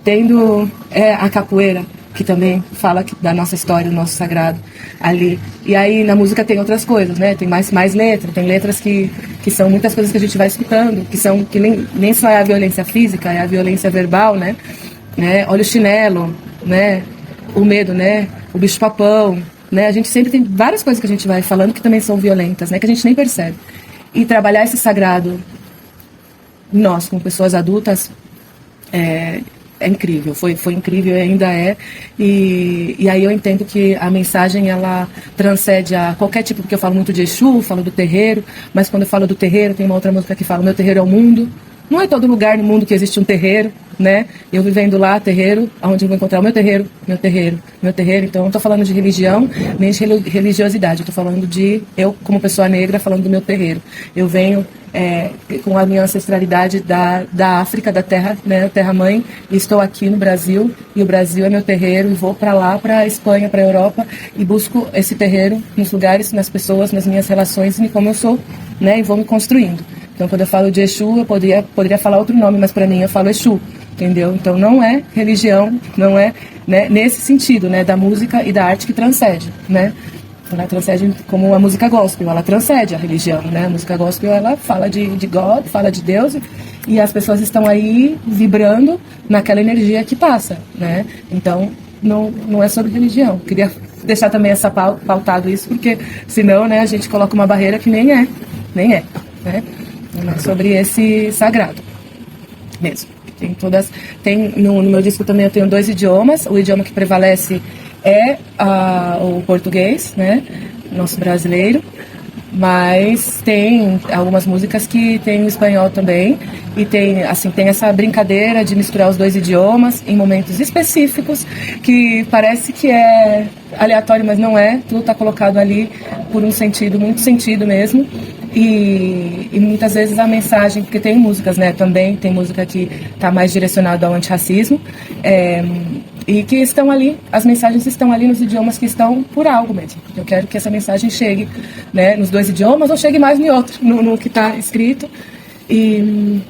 Tendo a capoeira, que também fala da nossa história, do nosso sagrado ali. E aí na música tem outras coisas, né? Tem mais letras, tem letras que são muitas coisas que a gente vai escutando, que nem só é a violência física, é a violência verbal, né? Olha o chinelo, né? O medo, né? O bicho-papão, né? A gente sempre tem várias coisas que a gente vai falando que também são violentas, né? Que a gente nem percebe. E trabalhar esse sagrado, nós, como pessoas adultas, é incrível, foi incrível e ainda é, e aí eu entendo que a mensagem ela transcende a qualquer tipo, porque eu falo muito de Exu, falo do terreiro, mas quando eu falo do terreiro tem uma outra música que fala: meu terreiro é o mundo. Não é todo lugar no mundo que existe um terreiro, né? Eu vivendo lá, terreiro, onde eu vou encontrar o meu terreiro. Então, eu não estou falando de religião, nem de religiosidade. Eu estou falando eu, como pessoa negra, falando do meu terreiro. Eu venho com a minha ancestralidade da África, da terra, né? Terra-mãe, e estou aqui no Brasil, e o Brasil é meu terreiro, e vou para lá, para a Espanha, para a Europa, e busco esse terreiro nos lugares, nas pessoas, nas minhas relações, e como eu sou, né? E vou me construindo. Então, quando eu falo de Exu, eu poderia falar outro nome, mas para mim eu falo Exu, entendeu? Então, não é religião, não é, né, nesse sentido, né, da música e da arte que transcende, né? Ela transcende como a música gospel, ela transcende a religião, né? A música gospel, ela fala de God, fala de Deus, e as pessoas estão aí vibrando naquela energia que passa, né? Então, não é sobre religião. Queria deixar também pautado isso, porque senão, né, a gente coloca uma barreira que nem é, né? Sobre esse sagrado mesmo. No meu disco também eu tenho 2 idiomas. O idioma que prevalece é o português, né, nosso brasileiro, mas tem algumas músicas que tem o espanhol também, e tem essa brincadeira de misturar os 2 idiomas em momentos específicos, que parece que é aleatório, mas não é. Tudo está colocado ali por um sentido, muito sentido mesmo. E muitas vezes a mensagem, porque tem músicas, né, também tem música que está mais direcionada ao antirracismo, e que estão ali, as mensagens estão ali nos idiomas que estão por algo mesmo. Eu quero que essa mensagem chegue, né, nos 2 idiomas, ou chegue mais em outro, no que está escrito, e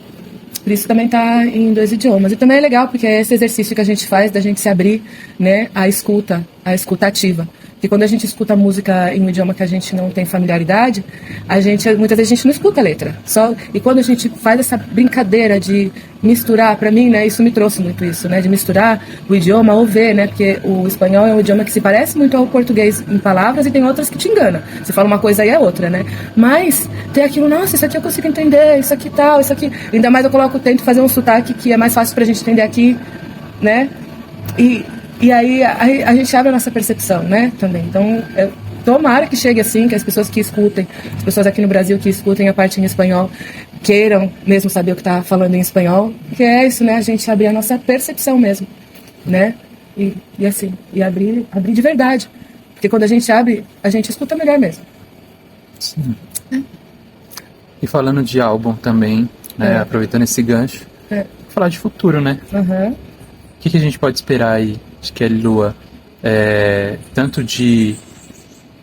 por isso também está em 2 idiomas. E também é legal porque é esse exercício que a gente faz da gente se abrir, né, à escuta ativa. Porque quando a gente escuta música em um idioma que a gente não tem familiaridade, muitas vezes a gente não escuta a letra. E quando a gente faz essa brincadeira de misturar, para mim, né, isso me trouxe muito isso, né, de misturar o idioma ou ver, né, porque o espanhol é um idioma que se parece muito ao português em palavras e tem outras que te enganam. Você fala uma coisa e é outra, né? Mas tem aquilo, nossa, isso aqui eu consigo entender, isso aqui tal, isso aqui. Ainda mais eu tento fazer um sotaque que é mais fácil pra gente entender aqui, né? E aí a gente abre a nossa percepção, né, também. Então, tomara que chegue assim, que as pessoas que escutem, as pessoas aqui no Brasil que escutem a parte em espanhol, queiram mesmo saber o que está falando em espanhol, que é isso, né, a gente abrir a nossa percepção mesmo, né, e assim, e abrir de verdade. Porque quando a gente abre, a gente escuta melhor mesmo. Sim. E falando de álbum também, né, aproveitando esse gancho, falar de futuro, né? Uhum. O que a gente pode esperar aí de Kelly Lua? Tanto de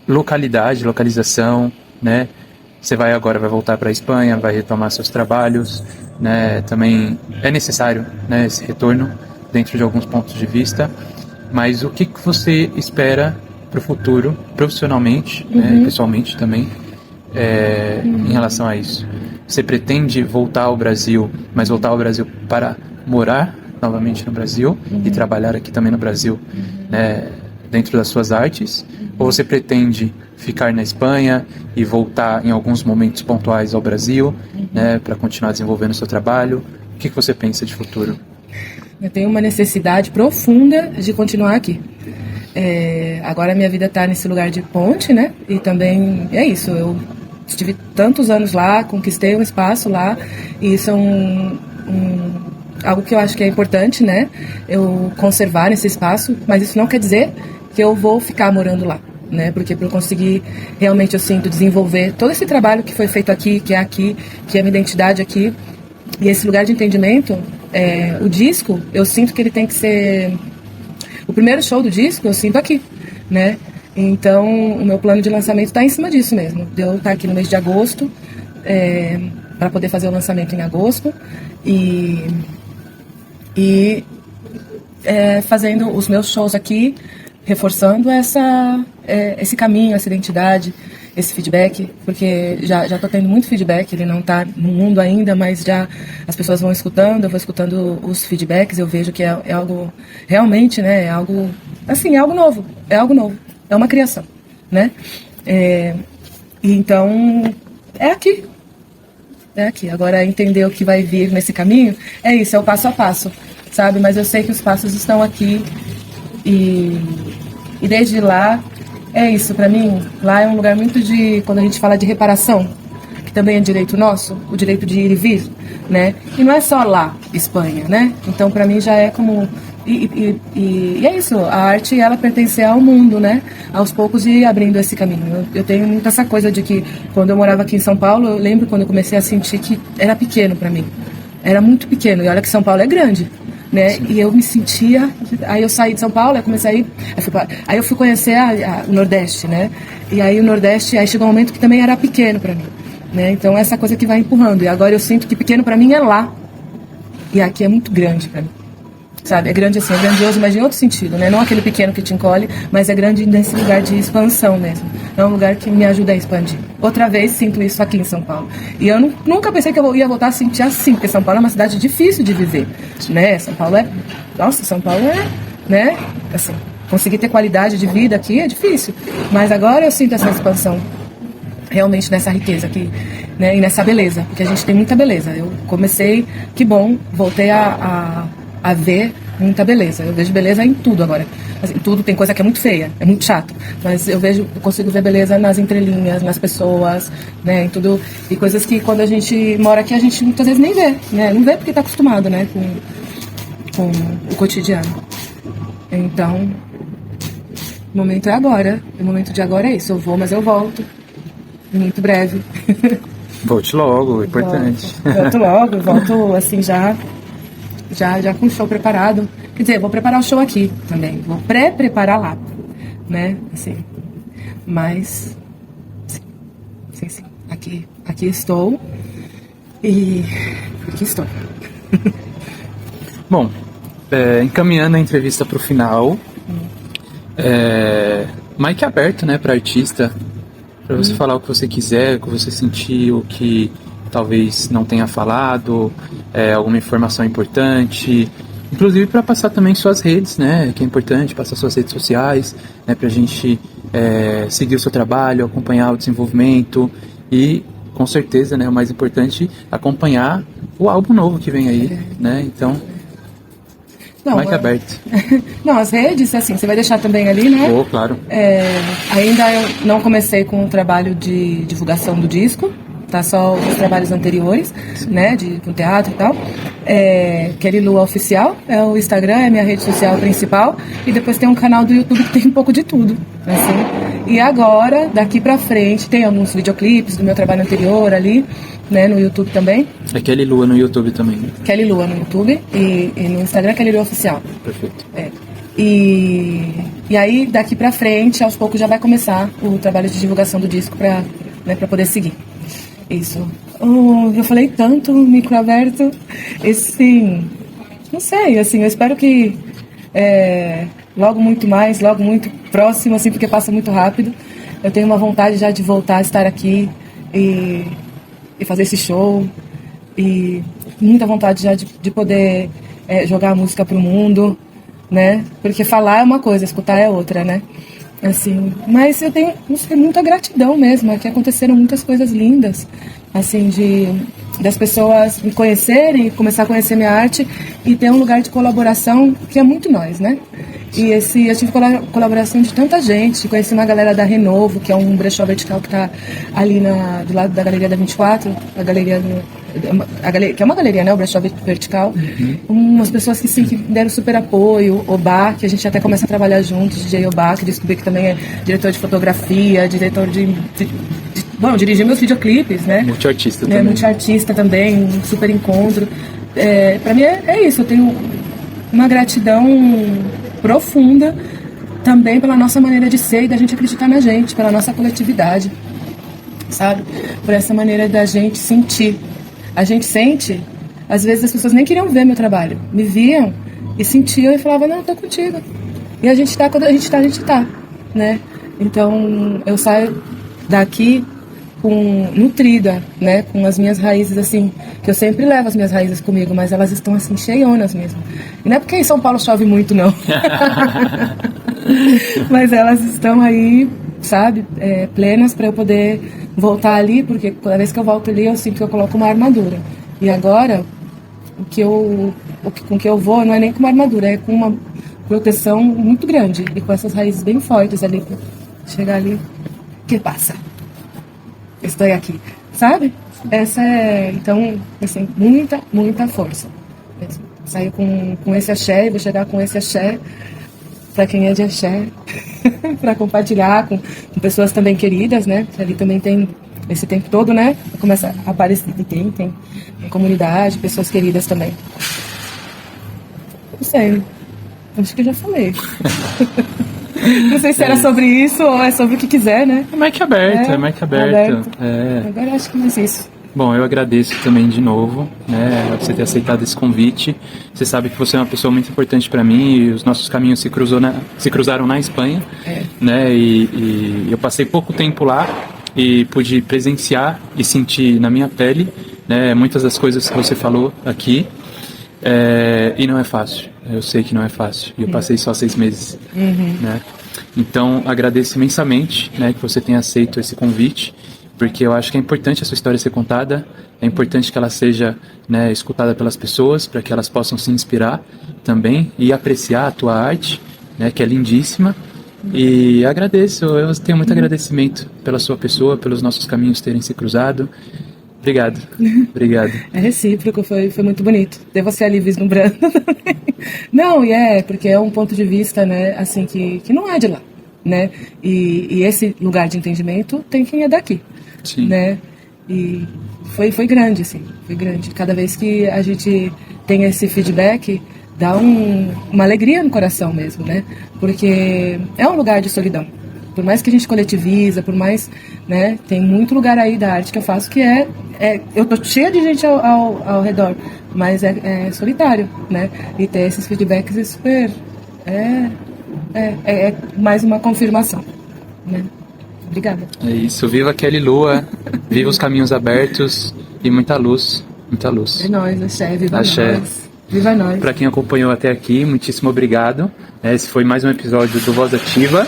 localização, né? Você vai voltar para a Espanha, vai retomar seus trabalhos, né? Também é necessário, né, esse retorno dentro de alguns pontos de vista. Mas o que você espera para o futuro, profissionalmente, né, e pessoalmente também, em relação a isso? Você pretende voltar ao Brasil, mas voltar ao Brasil para morar novamente no Brasil e trabalhar aqui também no Brasil, né, dentro das suas artes? Ou você pretende ficar na Espanha e voltar em alguns momentos pontuais ao Brasil, né, para continuar desenvolvendo o seu trabalho? O que você pensa de futuro? Eu tenho uma necessidade profunda de continuar aqui. Agora a minha vida está nesse lugar de ponte, né? E também é isso, eu estive tantos anos lá, conquistei um espaço lá, e isso é algo que eu acho que é importante, né? Eu conservar esse espaço, mas isso não quer dizer que eu vou ficar morando lá, né? Porque para eu conseguir realmente, eu sinto, desenvolver todo esse trabalho que foi feito aqui, que é a minha identidade aqui, e esse lugar de entendimento, o disco, eu sinto que ele tem que ser... O primeiro show do disco eu sinto aqui, né? Então, o meu plano de lançamento está em cima disso mesmo. De eu estar aqui no mês de agosto, para poder fazer o lançamento em agosto, e fazendo os meus shows aqui, reforçando esse caminho, essa identidade, esse feedback, porque já estou tendo muito feedback, ele não está no mundo ainda, mas já as pessoas vão escutando, eu vou escutando os feedbacks, eu vejo que é algo, realmente, né, é algo, assim, é algo novo, é uma criação, né, então, é aqui, agora entender o que vai vir nesse caminho, é isso, é o passo a passo, sabe, mas eu sei que os passos estão aqui, e desde lá, é isso, pra mim, lá é um lugar muito de, quando a gente fala de reparação, que também é direito nosso, o direito de ir e vir, né? E não é só lá, Espanha, né? Então pra mim já é como... E é isso, a arte, ela pertence ao mundo, né? Aos poucos ir abrindo esse caminho. Eu tenho muito essa coisa de que, quando eu morava aqui em São Paulo, eu lembro quando eu comecei a sentir que era pequeno pra mim. Era muito pequeno, e olha que São Paulo é grande. Né? E eu me sentia, aí eu saí de São Paulo, aí comecei aí eu fui conhecer o Nordeste, né? E aí o Nordeste, aí chegou um momento que também era pequeno para mim, né? Então essa coisa que vai empurrando, e agora eu sinto que pequeno para mim é lá, e aqui é muito grande para mim, sabe? É grande assim, é grandioso, mas em outro sentido, né? Não aquele pequeno que te encolhe, mas é grande nesse lugar de expansão mesmo. É um lugar que me ajuda a expandir. Outra vez sinto isso aqui em São Paulo. E eu nunca pensei que eu ia voltar a sentir assim, porque São Paulo é uma cidade difícil de viver, né? São Paulo é... Nossa, São Paulo é... né? Assim, conseguir ter qualidade de vida aqui é difícil. Mas agora eu sinto essa expansão, realmente nessa riqueza aqui, né? E nessa beleza, porque a gente tem muita beleza. Eu comecei, que bom, voltei a ver muita beleza. Eu vejo beleza em tudo agora. Assim, tudo, tem coisa que é muito feia, é muito chato, mas eu consigo ver beleza nas entrelinhas, nas pessoas, né, em tudo, e coisas que quando a gente mora aqui a gente muitas vezes nem vê, né, não vê porque está acostumado, né, com o cotidiano. Então, o momento é agora, o momento de agora é isso, eu vou, mas eu volto, muito breve. Volte logo, é importante. Volto logo, volto assim já com o show preparado. Quer dizer, vou preparar o show aqui também. Vou pré-preparar lá, né? Assim, mas, sim. Aqui estou. E aqui estou. Bom, encaminhando a entrevista para o final, mic aberto, né, para artista, para você falar o que você quiser, o que você sentiu, o que talvez não tenha falado, alguma informação importante, inclusive para passar também suas redes, né, que é importante, passar suas redes sociais, né, para a gente seguir o seu trabalho, acompanhar o desenvolvimento e, com certeza, né, o mais importante, acompanhar o álbum novo que vem aí, né, então, mic aberto. Não, as redes, assim, você vai deixar também ali, né? Oh, claro. Ainda eu não comecei com o trabalho de divulgação do disco, tá só os trabalhos anteriores, né, com teatro e tal. Kelly Lua Oficial é o Instagram, é a minha rede social principal, e depois tem um canal do YouTube que tem um pouco de tudo, assim. E agora, daqui pra frente, tem alguns videoclipes do meu trabalho anterior ali, né, no YouTube também. É Kelly Lua no YouTube também. Kelly Lua no YouTube e no Instagram Kelly Lua Oficial. Perfeito. E aí, daqui pra frente, aos poucos já vai começar o trabalho de divulgação do disco pra poder seguir. Isso. Eu falei tanto, micro aberto. Não sei, assim, eu espero que logo muito mais, logo muito próximo, assim, porque passa muito rápido. Eu tenho uma vontade já de voltar a estar aqui e fazer esse show, e muita vontade já de poder jogar a música pro mundo, né? Porque falar é uma coisa, escutar é outra, né? Assim, mas eu tenho muita gratidão mesmo, é que aconteceram muitas coisas lindas, assim, das pessoas me conhecerem, começar a conhecer minha arte e ter um lugar de colaboração que é muito nós, né? E eu tive colaboração de tanta gente, conheci uma galera da Renovo, que é um brechó vertical que está ali do lado da Galeria da 24, que é uma galeria, né, o brechó vertical. Umas pessoas que deram super apoio, Obá, que a gente até começa a trabalhar juntos, DJ Obá, que descobri que também é diretor de fotografia, diretor dirigir meus videoclipes, né? Multiartista também. Multiartista também, um super encontro. Pra mim é isso, eu tenho uma gratidão profunda também pela nossa maneira de ser e da gente acreditar na gente, pela nossa coletividade, sabe? Por essa maneira da gente sentir. A gente sente, às vezes as pessoas nem queriam ver meu trabalho, me viam e sentiam e falavam, não, eu tô contigo. E a gente tá, quando a gente tá, né? Então eu saio daqui nutrida, né, com as minhas raízes, assim, que eu sempre levo as minhas raízes comigo, mas elas estão, assim, cheionas mesmo. E não é porque em São Paulo chove muito, não. Mas elas estão aí, sabe, plenas para eu poder voltar ali, porque cada vez que eu volto ali, eu sinto que eu coloco uma armadura. E agora, com que eu vou não é nem com uma armadura, é com uma proteção muito grande e com essas raízes bem fortes ali, pra chegar ali, que passa? Estou aqui, sabe? Essa então, assim, muita força. Saio com esse axé e vou chegar com esse axé para quem é de axé, para compartilhar com pessoas também queridas, né? Ali também tem esse tempo todo, né? Começa a aparecer, tem comunidade, pessoas queridas também. Não sei, acho que eu já falei. Não sei se era sobre isso ou é sobre o que quiser, né? É mic aberto, é mic aberto. Agora acho que mais isso. Bom, eu agradeço também de novo, né, você ter aceitado esse convite. Você sabe que você é uma pessoa muito importante para mim e os nossos caminhos se cruzaram na Espanha, né? E eu passei pouco tempo lá e pude presenciar e sentir na minha pele, né, muitas das coisas que você falou aqui. E não é fácil, eu sei que não é fácil, e eu passei só 6 meses, né? Então agradeço imensamente, né, que você tenha aceito esse convite, porque eu acho que é importante a sua história ser contada, é importante que ela seja, né, escutada pelas pessoas, para que elas possam se inspirar também e apreciar a tua arte, né, que é lindíssima. E agradeço, eu tenho muito agradecimento pela sua pessoa, pelos nossos caminhos terem se cruzado. Obrigado. É recíproco, foi muito bonito. Ter você ali vislumbrando também. Não, porque é um ponto de vista, né, assim, que não é de lá, né? E esse lugar de entendimento tem quem é daqui, sim, né? E foi grande, assim, foi grande. Cada vez que a gente tem esse feedback, dá uma alegria no coração mesmo, né? Porque é um lugar de solidão. Por mais que a gente coletiviza, por mais, né, tem muito lugar aí da arte que eu faço que eu tô cheia de gente ao redor, mas é solitário, né? E ter esses feedbacks é super, é mais uma confirmação, né? Obrigada. É isso, viva Kelly Lua, viva os caminhos abertos e muita luz, muita luz. É nóis, axé, viva axé. Nós. Viva nós. Para quem acompanhou até aqui, muitíssimo obrigado. Esse foi mais um episódio do Voz Ativa.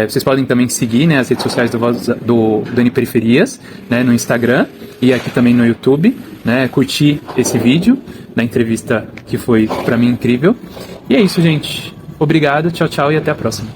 Vocês podem também seguir, né, as redes sociais do Dani Periferias, né, no Instagram e aqui também no YouTube, né, curtir esse vídeo da entrevista que foi para mim incrível. E é isso, gente. Obrigado, tchau, tchau e até a próxima.